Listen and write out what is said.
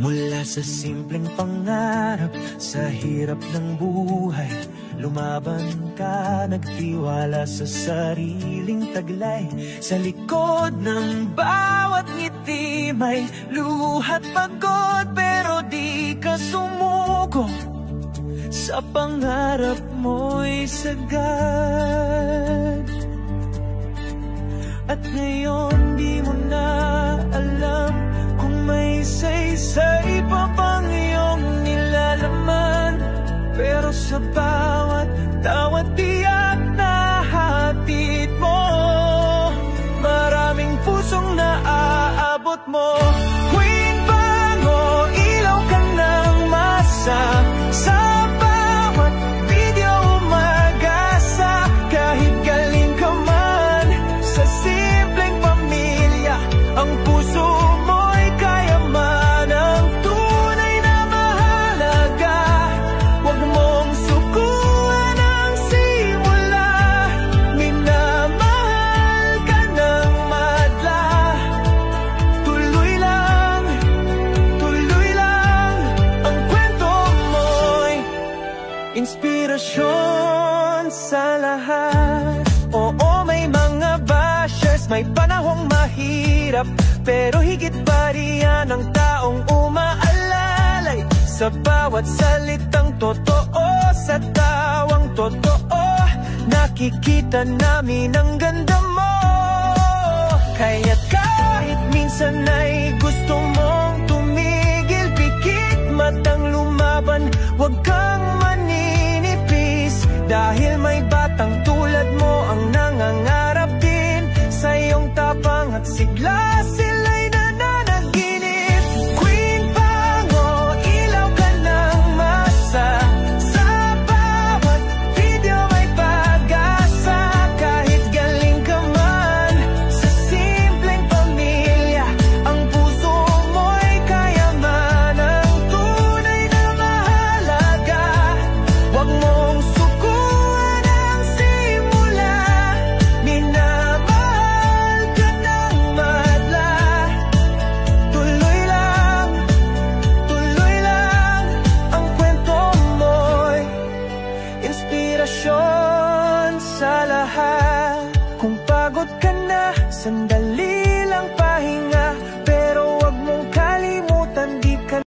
Mula sa simpleng pangarap, sa hirap ng buhay, lumaban ka, nagtiwala sa sariling taglay. Sa likod ng bawat ngiti may luha't pagod, pero di ka sumuko, sa pangarap mo'y sagad. At ngayon di mo na alam kung may saysay pa bang iyong nilalaman, pero sa bawat tawat tiyak na hatid mo, maraming pusong naaabot mo. Tuwing bango, ilaw ka ng masa, sa bawat video umagasa. Kahit galing ka man sa simpleng pamilya, ang puso mo'y kayaman, ang tunay na mahalaga. Huwag mong sukuan ang simula, minamahal ka ng madla. Tuloy lang ang kwento mo'y inspirasyon sa lahat. Oo, may mga bashers, may panahong mahirap, pero higit pa riyan ang taong umaalalay sa bawat salitang totoo, sa tawang totoo. Nakikita namin ang ganda mo, kaya't kahit minsan ay gusto mong tumigil, pikit matang lumaban, huwag kang maninipis, dahil